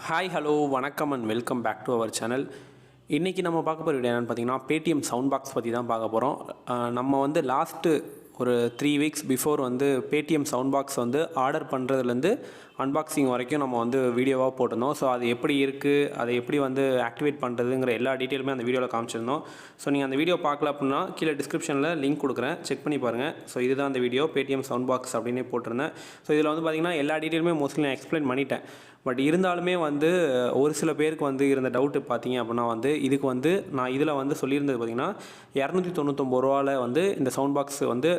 Hi hello வணக்கம் and welcome back to our channel. இன்றைக்கி நம்ம பார்க்க போகிற வீடியோ என்னென்னு பார்த்தீங்கன்னா பேடிஎம் சவுண்ட் பாக்ஸ் பற்றி தான் பார்க்க போகிறோம். நம்ம வந்து லாஸ்ட்டு ஒரு 3 வீக்ஸ் பிஃபோர் வந்து பேடிஎம் சவுண்ட் பாக்ஸ் வந்து ஆர்டர் பண்ணுறதுலேருந்து அன்பாக்சிங் வரைக்கும் நம்ம வந்து வீடியோவாக போட்டிருந்தோம். ஸோ அது எப்படி இருக்குது, அதை எப்படி வந்து ஆக்டிவேட் பண்ணுறதுங்கிற எல்லா டீட்டெயிலுமே அந்த வீடியோவில் காமிச்சிருந்தோம். ஸோ நீங்கள் அந்த வீடியோ பார்க்கல அப்படின்னா கீழே டிஸ்கிரிப்ஷனில் லிங்க் கொடுக்குறேன், செக் பண்ணி பாருங்கள். ஸோ இதுதான் அந்த வீடியோ, பேடிஎம் சவுண்ட் பாக்ஸ் அப்படின்னே போட்டிருந்தேன். ஸோ இதில் வந்து பார்த்திங்கன்னா எல்லா டீட்டெயிலுமே மோஸ்ட்லி நான் எக்ஸ்பிளைன் பண்ணிட்டேன். பட் இருந்தாலுமே வந்து ஒரு சில பேருக்கு வந்து இருந்த டவுட்டு பார்த்தீங்க அப்படின்னா வந்து இதுக்கு வந்து நான் இதில் வந்து சொல்லியிருந்தது பார்த்திங்கன்னா 299 ரூபாவில் வந்து இந்த சவுண்ட் பாக்ஸ் வந்து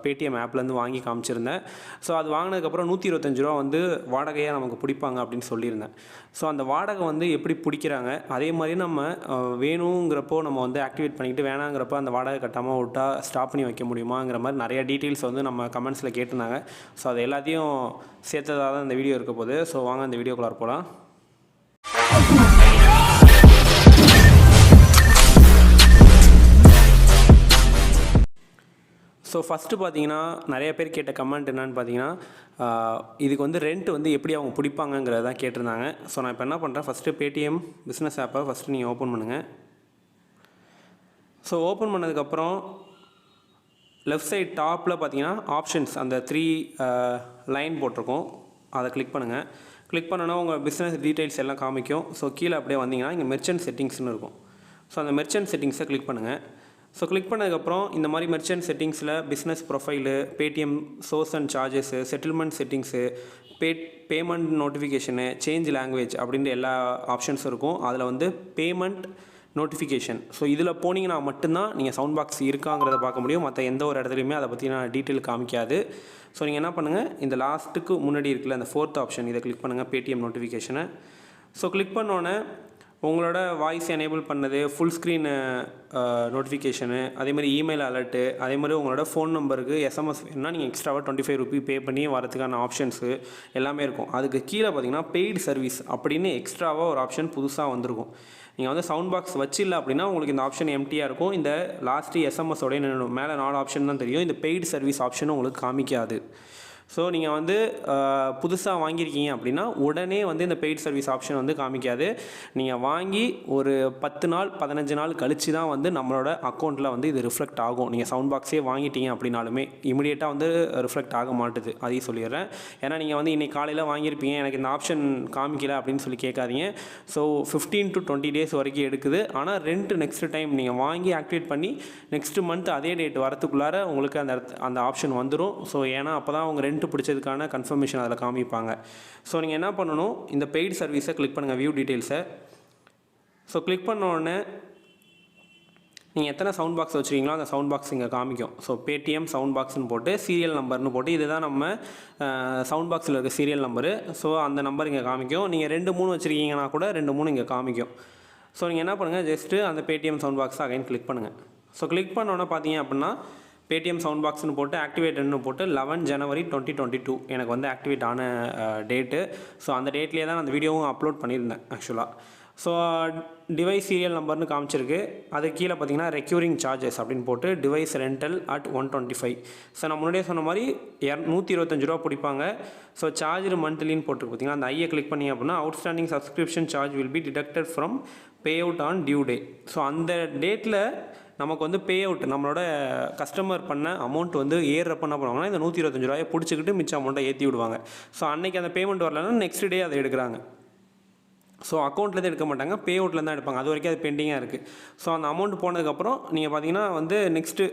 பேடிஎம் ஆப்லேருந்து வாங்கி காமிச்சிருந்தேன். ஸோ அது வாங்கினதுக்கப்புறம் 125 ரூபா வந்து வாடகையாக நமக்கு பிடிப்பாங்க அப்படின்னு சொல்லியிருந்தேன். ஸோ அந்த வாடகை வந்து எப்படி பிடிக்கிறாங்க, அதே மாதிரி நம்ம வேணுங்கிறப்போ நம்ம வந்து ஆக்டிவேட் பண்ணிக்கிட்டு வேணாங்கிறப்போ அந்த வாடகை கட்டாமல் விட்டால் ஸ்டாப் பண்ணி வைக்க முடியுமாங்கிற மாதிரி நிறைய டீட்டெயில்ஸ் வந்து நம்ம கமெண்ட்ஸில் கேட்டிருந்தாங்க. ஸோ அது எல்லாத்தையும் சேர்த்ததாக தான் இந்த வீடியோ இருக்க போகுது. ஸோ வாங்க இந்த வீடியோக்குள்ளார போகலாம். ஸோ ஃபஸ்ட்டு பார்த்தீங்கன்னா நிறைய பேர் கேட்ட கமெண்ட் என்னென்னு பார்த்தீங்கன்னா இதுக்கு வந்து ரெண்ட் வந்து எப்படி அவங்க பிடிப்பாங்கங்கிறத தான் கேட்டிருந்தாங்க. ஸோ நான் இப்போ என்ன பண்ணுறேன், ஃபஸ்ட்டு பேடிஎம் பிஸ்னஸ் ஆப்பை ஃபஸ்ட்டு நீங்கள் ஓப்பன் பண்ணுங்கள். ஸோ ஓப்பன் பண்ணதுக்கப்புறம் லெஃப்ட் சைட் டாப்பில் பார்த்தீங்கன்னா ஆப்ஷன்ஸ் அந்த 3 லைன் போட்டிருக்கோம், அதை கிளிக் பண்ணுங்கள். கிளிக் பண்ணோன்னா உங்கள் பிஸ்னஸ் டீட்டெயில்ஸ் எல்லாம் காமிக்கும். ஸோ கீழே அப்படியே வந்தீங்கன்னா இங்கே மெர்ச்சன்ட் செட்டிங்ஸ்னு இருக்கும். ஸோ அந்த மெர்ச்சன்ட் செட்டிங்ஸை கிளிக் பண்ணுங்கள். ஸோ கிளிக் பண்ணதுக்கப்புறம் இந்த மாதிரி மெர்ச்சன்ட் செட்டிங்ஸில் business profile, Paytm source and charges, settlement settings, payment notification, change language அப்படின்ற எல்லா ஆப்ஷன்ஸும் இருக்கும். அதில் வந்து பேமெண்ட் நோட்டிஃபிகேஷன், ஸோ இதில் போனீங்கன்னா மட்டும்தான் நீங்கள் சவுண்ட் பாக்ஸ் இருக்காங்கிறத பார்க்க முடியும். மற்ற எந்த ஒரு இடத்துலையுமே அதை பற்றி நான் டீட்டெயில் காமிக்காது. ஸோ நீங்கள் என்ன பண்ணுங்கள், இந்த லாஸ்ட்டுக்கு முன்னாடி இருக்குல்ல அந்த 4th ஆப்ஷன், இதை கிளிக் பண்ணுங்கள், பேடிஎம் நோட்டிஃபிகேஷனை. ஸோ கிளிக் பண்ணோன்னே உங்களோட வாய்ஸ் எனேபிள் பண்ணது, ஃபுல் ஸ்க்ரீனு நோட்டிஃபிகேஷனு, அதேமாதிரி இமெயில் அலர்ட்டு, அதே மாதிரி உங்களோட ஃபோன் நம்பருக்கு எஸ்எம்எஸ் வேணுன்னா நீங்கள் எக்ஸ்ட்ராவாக 25 ரூபி பே பண்ணி வரதுக்கான ஆப்ஷன்ஸு எல்லாமே இருக்கும். அதுக்கு கீழே பார்த்தீங்கன்னா பெய்டு சர்வீஸ் அப்படின்னு எக்ஸ்ட்ராவாக ஒரு ஆப்ஷன் புதுசாக வந்திருக்கும். நீங்கள் வந்து சவுண்ட் பாக்ஸ் வச்சில்ல அப்படின்னா உங்களுக்கு இந்த ஆப்ஷன் எம்டியாக இருக்கும். இந்த லாஸ்ட்டு எஸ்எம்எஸோடைய மேலே 4 ஆப்ஷன் தான் தெரியும். இந்த பெய்டு சர்வீஸ் ஆப்ஷனும் உங்களுக்கு காமிக்காது. ஸோ நீங்கள் வந்து புதுசாக வாங்கியிருக்கீங்க அப்படின்னா உடனே வந்து இந்த பெய்ட் சர்வீஸ் ஆப்ஷன் வந்து காமிக்காது. நீங்கள் வாங்கி ஒரு 10 நாள் 15 நாள் கழித்து தான் வந்து நம்மளோட அக்கௌண்ட்டில் வந்து இது ரிஃப்ளெக்ட் ஆகும். நீங்கள் சவுண்ட் பாக்ஸே வாங்கிட்டீங்க அப்படின்னாலுமே இமிடியேட்டாக வந்து ரிஃப்ளெக்ட் ஆக மாட்டுது, அதையும் சொல்லிடுறேன். ஏன்னா நீங்கள் வந்து இன்றைக்கி காலையில் வாங்கியிருப்பீங்க, எனக்கு இந்த ஆப்ஷன் காமிக்கல அப்படின்னு சொல்லி கேட்காதீங்க. ஸோ 15 to 20 டேஸ் வரைக்கும் எடுக்குது. ஆனால் ரெண்ட் நெக்ஸ்ட் டைம் நீங்கள் வாங்கி ஆக்டிவேட் பண்ணி நெக்ஸ்ட் மந்த் அதே டேட் வரத்துக்குள்ளார உங்களுக்கு அந்த ஆப்ஷன் வந்துடும். ஸோ ஏன்னா அப்போ தான் அவங்க ரெண்ட் பிடிச்சதுக்கான கன்ஃபர்மேஷன் அதில் காமிப்பாங்க. ஸோ நீங்கள் என்ன பண்ணணும், இந்த பெய்டு சர்வீஸை கிளிக் பண்ணுங்கள், வியூ டீட்டெயில்ஸை. ஸோ கிளிக் பண்ண உடனே நீங்கள் எத்தனை சவுண்ட் பாக்ஸ் வச்சுருக்கீங்களோ அந்த சவுண்ட் பாக்ஸ் இங்கே காமிக்கும். ஸோ பேடிஎம் சவுண்ட் பாக்ஸ்னு போட்டு சீரியல் நம்பர்னு போட்டு இதுதான் நம்ம சவுண்ட் பாக்ஸில் இருக்க சீரியல் நம்பரு. ஸோ அந்த நம்பர் இங்கே காமிக்கும். நீங்கள் 2-3 வச்சுருக்கீங்கன்னா கூட 2-3 இங்கே காமிக்கும். ஸோ நீங்கள் என்ன பண்ணுங்கள், ஜஸ்ட்டு அந்த பேடிஎம் சவுண்ட் பாக்ஸை அகைன் கிளிக் பண்ணுங்கள். ஸோ கிளிக் பண்ணோன்னே பார்த்தீங்க அப்படின்னா பேடிஎம் சவுண்ட் பாக்ஸ்னு போட்டு ஆக்டிவேட்டட்னு போட்டு 11 ஜனவரி 2022 எனக்கு வந்து ஆக்டிவேட் ஆன டேட்டு. ஸோ அந்த டேட்லேயே தான் அந்த வீடியோவும் அப்லோட் பண்ணியிருந்தேன் ஆக்சுவலாக. ஸோ டிவைஸ் சீரியல் நம்பர்னு காமிச்சிருக்கு. அது கீழே பார்த்தீங்கன்னா ரெக்யூரிங் சார்ஜஸ் அப்படின்னு போட்டு டிவைஸ் ரெண்டல் அட் 125. ஸோ நான் முன்னாடியே சொன்ன மாதிரி 125 ரூபா பிடிப்பாங்க. ஸோ சார்ஜ் மந்த்லின்னு போட்டு பார்த்தீங்கன்னா அந்த ஐயை கிளிக் பண்ணி அப்படின்னா outstanding subscription charge will be deducted from payout on due day. So அந்த டேட்டில் நமக்கு வந்து பே அவுட் நம்மளோட கஸ்டமர் பண்ண அமௌண்ட் வந்து ஏறுறப்ப என்ன பண்ணுவாங்கன்னா இந்த 125 ரூபாயை பிடிச்சிக்கிட்டு மிச்ச அமௌண்ட்டை ஏற்றி விடுவாங்க. ஸோ அன்றைக்கி அந்த பேமெண்ட் வரலன்னா நெக்ஸ்ட் டே அதை எடுக்கிறாங்க. ஸோ அக்கௌண்ட்லேருந்து எடுக்க மாட்டாங்க, பே அவுட்லேருந்து தான் எடுப்பாங்க. அது வரைக்கும் அது பெண்டிங்காக இருக்குது. ஸோ அந்த அமௌண்ட் போனதுக்கப்புறம் நீங்கள் பார்த்தீங்கன்னா வந்து நெக்ஸ்ட்டு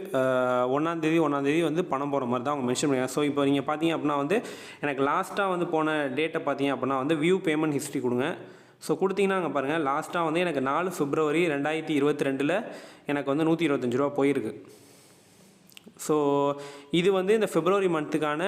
1ஆம் தேதி வந்து பணம் போகிற மாதிரி தான் அவங்க மென்ஷன் பண்ணுவாங்க. ஸோ இப்போ நீங்கள் பார்த்தீங்க அப்படின்னா வந்து எனக்கு லாஸ்ட்டாக வந்து போன டேட்டை பார்த்தீங்க அப்படின்னா வந்து வியூ பேமெண்ட் ஹிஸ்ட்ரி கொடுங்க. ஸோ கொடுத்தீங்கன்னா அங்கே பாருங்கள், லாஸ்ட்டாக வந்து எனக்கு 4 பிப்ரவரி 2022 எனக்கு வந்து 125 ரூபா போயிருக்கு. ஸோ இது வந்து இந்த பிப்ரவரி மந்த்துக்கான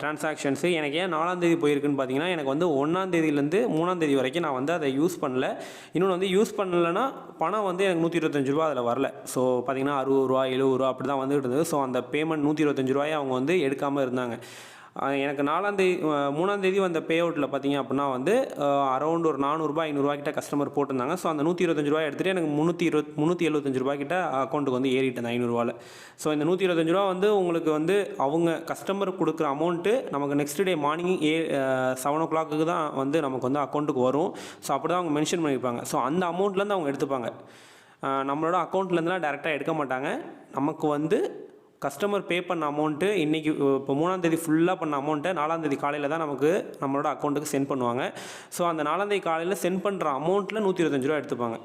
ட்ரான்சாக்ஷன்ஸு. எனக்கு ஏன் 4ஆம் தேதி போயிருக்குன்னு பார்த்தீங்கன்னா எனக்கு வந்து 1ஆம் தேதியிலேருந்து 3ஆம் தேதி வரைக்கும் நான் வந்து அதை யூஸ் பண்ணல. இன்னொன்று வந்து யூஸ் பண்ணலைன்னா பணம் வந்து எனக்கு 125 ரூபா அதில் வரல. ஸோ பார்த்தீங்கன்னா 60 ரூபா 70 ரூபா அப்படி தான் வந்துட்டு இருந்தது. ஸோ அந்த பேமெண்ட் 125 ரூபாயை அவங்க வந்து எடுக்காமல் இருந்தாங்க. எனக்கு 3ஆந்தேதி வந்த பே அவுட்டில் பார்த்தீங்க அப்படின்னா வந்து அரௌண்ட் ஒரு 400 500 கிட்ட கஸ்டமர் போட்டிருந்தாங்க. ஸோ அந்த 125 ரூபாய் எடுத்துகிட்டு எனக்கு 375 ரூபாய் கிட்ட அக்கௌண்ட்டுக்கு வந்து ஏறிட்டு அந்த 500 ரூபாயில். ஸோ இந்த 125 ரூபா வந்து உங்களுக்கு வந்து அவங்க கஸ்டமர் கொடுக்குற அமௌண்ட்டு நமக்கு நெக்ஸ்ட் டே மார்னிங் 7 o'clock தான் வந்து நமக்கு வந்து அக்கௌண்ட்டுக்கு வரும். ஸோ அப்படி தான் அவங்க மென்ஷன் பண்ணியிருப்பாங்க. ஸோ அந்த அமௌண்ட்லேருந்து அவங்க எடுத்துப்பாங்க. நம்மளோட அக்கௌண்ட்லேருந்துலாம் டேரெக்டாக எடுக்க மாட்டாங்க. நமக்கு வந்து கஸ்டமர் பே பண்ண அமௌண்ட்டு இன்றைக்கி இப்போ 3ஆந்தேதி ஃபுல்லாக பண்ண அமௌண்ட்டை 4ஆந்தேதி காலையில் தான் நமக்கு நம்மளோட அக்கௌண்ட்டுக்கு சென்ட் பண்ணுவாங்க. ஸோ அந்த 4ஆந்தேதி காலையில் சென்ட் பண்ணுற அமௌண்ட்டில் 125 ரூபா எடுத்துப்பாங்க.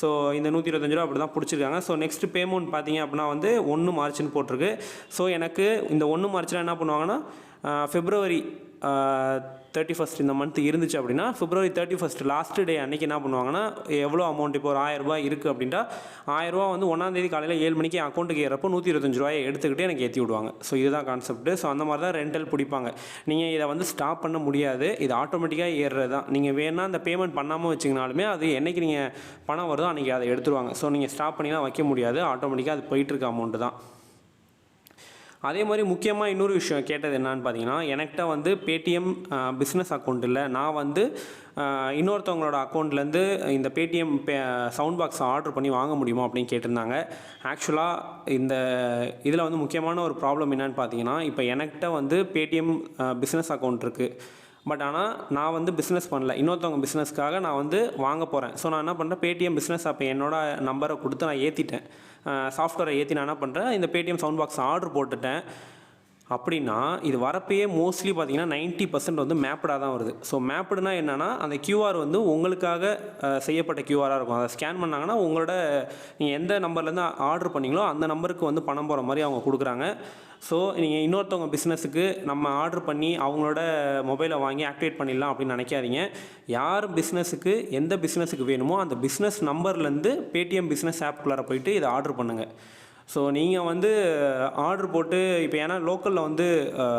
ஸோ இந்த 125 ரூபா அப்படி தான் பிடிச்சிருக்காங்க. ஸோ நெக்ஸ்ட் பேமெண்ட் பார்த்தீங்க அப்படின்னா வந்து 1 மார்ச்னு போட்டிருக்கு. ஸோ எனக்கு இந்த 1 மார்ச்சில் என்ன பண்ணுவாங்கன்னா February 31st இந்த மந்த் இருந்துச்சு அப்படின்னா February 31st லாஸ்ட் டே அன்றைக்கி என்ன பண்ணுவாங்கன்னா எவ்வளோ அமௌண்ட் இப்போ ஒரு 1000 ரூபாய் இருக்குது அப்படின்ட்டா 1000 ரூபா வந்து 1ஆந்தேதி காலையில் 7 மணிக்கு அக்கௌண்ட்டுக்கு ஏறப்போ 125 ரூபாயை எடுத்துக்கிட்டு எனக்கு ஏற்றி விடுவாங்க. ஸோ இதுதான் கான்செப்ட்டு. ஸோ அந்த மாதிரி தான் ரெண்டல் பிடிப்பாங்க. நீங்கள் இதை வந்து ஸ்டாப் பண்ண முடியாது. இது ஆட்டோமேட்டிக்காக ஏறுறது தான். நீங்கள் வேணால் அந்த பேமெண்ட் பண்ணாமல் வச்சிங்கனாலுமே அது என்றைக்கு நீங்கள் பணம் வருதோ அன்றைக்கி அதை எடுத்துருவாங்க. ஸோ நீங்கள் ஸ்டாப் பண்ணிலாம் வைக்க முடியாது. ஆட்டோமேட்டிக்காக அது போயிட்டுருக்க அமௌண்ட்டு தான். அதே மாதிரி முக்கியமாக இன்னொரு விஷயம் கேட்டது என்னன்னு பார்த்தீங்கன்னா, எனக்கிட்ட வந்து பேடிஎம் பிஸ்னஸ் அக்கௌண்ட் இல்லை. நான் வந்து இன்னொருத்தவங்களோட அக்கௌண்ட்லேருந்து இந்த பேடிஎம் சவுண்ட் பாக்ஸ் ஆர்டர் பண்ணி வாங்க முடியுமா அப்படின்னு கேட்டிருந்தாங்க. ஆக்சுவலாக இந்த இதில் வந்து முக்கியமான ஒரு ப்ராப்ளம் என்னன்னு பார்த்தீங்கன்னா, இப்போ எனக்கிட்ட வந்து பேடிஎம் பிஸ்னஸ் அக்கௌண்ட் இருக்குது. பட் ஆனால் நான் வந்து பிஸ்னஸ் பண்ணல. இன்னொருத்தவங்க பிஸ்னஸ்க்காக நான் வந்து வாங்க போகிறேன். ஸோ நான் என்ன பண்ணுறேன், பேடிஎம் பிஸ்னஸ் அப்போ என்னோடய நம்பரை கொடுத்து நான் ஏற்றிட்டேன். சாஃப்ட்வேரை ஏற்றி நான் என்ன பண்ணுறேன், இந்த பேடிஎம் சவுண்ட் பாக்ஸ் ஆர்டர் போட்டுட்டேன். அப்படின்னா இது வரப்பயே மோஸ்ட்லி பார்த்தீங்கன்னா 90% வந்து மேப்டாக தான் வருது. ஸோ மேப்டுனா என்னென்னா அந்த கியூஆர் வந்து உங்களுக்காக செய்யப்பட்ட கியூஆராக இருக்கும். அதை ஸ்கேன் பண்ணாங்கன்னா உங்களோட நீங்கள் எந்த நம்பர்லேருந்து ஆர்டர் பண்ணிங்களோ அந்த நம்பருக்கு வந்து பணம் போகிற மாதிரி அவங்க கொடுக்குறாங்க. ஸோ நீங்கள் இன்னொருத்தவங்க பிஸ்னஸுக்கு நம்ம ஆர்டர் பண்ணி அவங்களோட மொபைலை வாங்கி ஆக்டிவேட் பண்ணிடலாம் அப்படின்னு நினைக்காதீங்க. யார் பிஸ்னஸுக்கு எந்த பிஸ்னஸுக்கு வேணுமோ அந்த பிஸ்னஸ் நம்பர்லேருந்து பேடிஎம் பிஸ்னஸ் ஆப்குள்ளார போயிட்டு இதை ஆர்டர் பண்ணுங்கள். ஸோ நீங்கள் வந்து ஆர்டர் போட்டு இப்போ ஏன்னா லோக்கலில் வந்து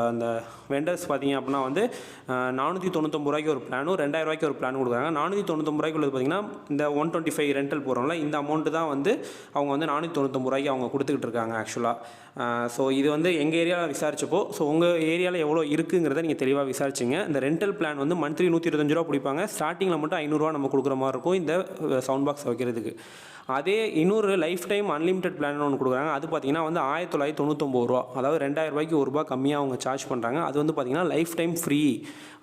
அந்த வெண்டர்ஸ் பார்த்தீங்க அப்படின்னா வந்து 499 ரூபாய்க்கு ஒரு பிளானும் 2000 ரூபாய்க்கு ஒரு பிளான் கொடுக்குறாங்க. 499 ரூபாய்க்கு உள்ளது பார்த்திங்கன்னா இந்த 125 ரெண்டல் போகிறோம்ல இந்த அமௌண்ட்டு தான் வந்து அவங்க வந்து 499 ரூபாய்க்கு அவங்க கொடுத்துக்கிட்டு இருக்காங்க ஆக்சுவலாக. ஸோ இது வந்து எங்கள் ஏரியாவில் விசாரிச்சப்போ ஸோ உங்கள் ஏரியாவில் எவ்வளோ இருக்குங்கிறத நீங்கள் தெளிவாக விசாரிச்சிங்க. இந்த ரெண்டல் பிளான் வந்து மந்த்லி 125 ரூபா பிடிப்பாங்க. ஸ்டார்டிங்கில் மட்டும் 500 ரூபா நம்ம கொடுக்குற மாதிரி இருக்கும் இந்த சவுண்ட் பாக்ஸ் வைக்கிறதுக்கு. அதே இன்னொரு லைஃப் டைம் அன்லிமிட்டட் பிளான் ஒன்று கொடுக்குறாங்க. அது பார்த்திங்கன்னா வந்து 1999 ரூபா, அதாவது 2000 ரூபாய்க்கு ₹1 கம்மியாக அவங்க சார்ஜ் பண்ணுறாங்க. அது வந்து பார்த்திங்கன்னா லைஃப் டைம் ஃப்ரீ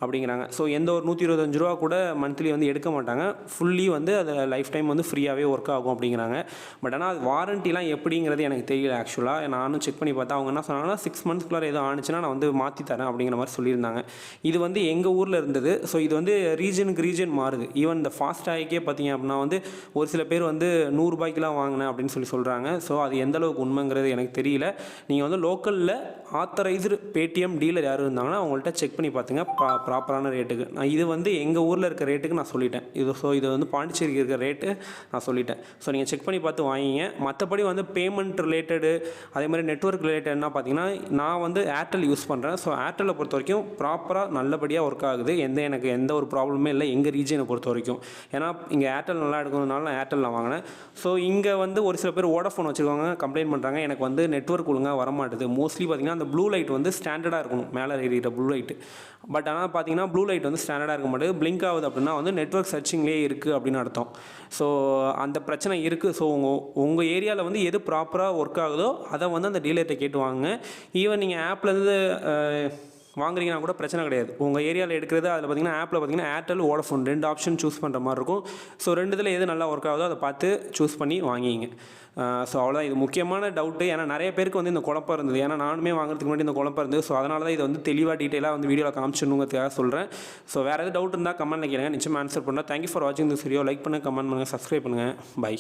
அப்படிங்கிறாங்க. ஸோ எந்த ஒரு 125 ரூபா கூட மந்த்லி வந்து எடுக்க மாட்டாங்க. ஃபுல்லி வந்து அது லைஃப் டைம் வந்து ஃப்ரீயாகவே ஒர்க் ஆகும் அப்படிங்கிறாங்க. பட் ஆனால் அது வாரண்டிலாம் எப்படிங்கிறது எனக்கு தெரியல ஆக்சுவலாக. நானும் செக் பண்ணி பார்த்தா அவங்க என்ன சொன்னாங்கன்னா 6 மந்த்ஸ்க்குள்ளே எதுவும் ஆனிச்சுன்னா நான் வந்து மாற்றி தரேன் அப்படிங்கிற மாதிரி சொல்லியிருந்தாங்க. இது வந்து எங்கள் ஊரில் இருந்தது. ஸோ இது வந்து ரீஜனுக்கு ரீஜன் மாறுது. ஈவன் இந்த ஃபாஸ்டாகே பார்த்தீங்க அப்படின்னா வந்து ஒரு சில பேர் வந்து 100 ரூபாய்க்குலாம் வாங்கினேன் அப்படின்னு சொல்கிறாங்க. ஸோ அது எந்தளவுக்கு உண்மைங்கிறது எனக்கு தெரியல. நீங்கள் வந்து லோக்கலில் ஆத்தரைஸ்டு பேடிஎம் டீலர் யாரும் இருந்தாங்கன்னா அவங்கள்ட்ட செக் பண்ணி பார்த்துங்க ப்ராப்பரான ரேட்டுக்கு. நான் இது வந்து எங்கள் ஊரில் இருக்க ரேட்டுக்கு நான் சொல்லிட்டேன். இது வந்து பாண்டிச்சேரிக்கு இருக்கிற ரேட்டு நான் சொல்லிட்டேன். ஸோ நீங்கள் செக் பண்ணி பார்த்து வாங்கிங்க. மற்றபடி வந்து பேமெண்ட் ரிலேட்டடு அதே மாதிரி நெட்வொர்க் ரிலேட்டட்னா பார்த்தீங்கன்னா நான் வந்து ஏர்டெல் யூஸ் பண்ணுறேன். ஸோ ஏர்டெல்லை பொறுத்த வரைக்கும் ப்ராப்பராக நல்லபடியாக ஒர்க் ஆகுது. எனக்கு எந்த ஒரு ப்ராப்ளமே இல்லை எங்கள் ரீஜனை பொறுத்த வரைக்கும். ஏன்னா இங்கே ஏர்டெல் நல்லா எடுக்கிறதுனால நான் ஏர்டெல் வாங்கினேன். ஸோ இங்கே வந்து ஒரு சில பேர் வோடாஃபோன் வச்சுருக்காங்க, கம்ப்ளைண்ட் பண்ணுறாங்க எனக்கு வந்து நெட்வொர்க் ஒழுங்காக வரமாட்டுது. மோஸ்ட்லி பார்த்திங்கன்னா அந்த ப்ளூ லைட் வந்து ஸ்டாண்டர்டாக இருக்கணும், மேலே எரியிற ப்ளூ லைட்டு. பட் ஆனால் பார்த்தீங்கன்னா ப்ளூ லைட் வந்து ஸ்டாண்டர்டாக இருக்க மாட்டேது. பிளிங்க் ஆகுது அப்படின்னா வந்து நெட்வொர்க் சர்ச்சிங்லேயே இருக்குது அப்படின்னு அர்த்தம். ஸோ அந்த பிரச்சனை இருக்குது. ஸோ உங்கள் ஏரியாவில் வந்து எது ப்ராப்பராக ஒர்க் ஆகுதோ அதை வந்து அந்த டீலர்கிட்ட கேட்டு வாங்குங்க. ஈவன் நீங்கள் ஆப்லேருந்து வாங்குறீங்கன்னா கூட பிரச்சனை கிடையாது. உங்கள் ஏரியாவில் எடுக்கிறது அதில் பார்த்தீங்கன்னா ஆப்பில் பார்த்தீங்கன்னா ஏர்டெல் வோடாஃபோன் 2 ஆப்ஷன் சூஸ் பண்ணுற மாதிரி இருக்கும். ஸோ 2 எது நல்லா ஒர்க் ஆகுதோ அதை பார்த்து சூஸ் பண்ணி வாங்கிங்க. ஸோ அவ்வளோதான். இது முக்கியமான டவுட்டு. ஏன்னா நிறைய பேருக்கு வந்து இந்த குழப்பம் இருந்தது. ஏன்னா நானுமே வாங்குறதுக்கு முன்னாடி இந்த குழப்பம் இருந்தது. ஸோ அதனால தான் இது வந்து தெளிவாக டீட்டெயிலாக வந்து வீடியோவில் காமிச்சிடணுங்கிறதுக்காக சொல்கிறேன். ஸோ வேறு எதாவது டவுட் இருந்தால் கமெண்ட்டில் கேளுங்க, நிச்சயமாக ஆன்சர் பண்ணுறேன். தேங்க்யூ ஃபார் வாட்சிங் திஸ் வீடியோ. லைக் பண்ணுங்கள், கமெண்ட் பண்ணுங்கள், சப்ஸ்கிரைப் பண்ணுங்கள். பை.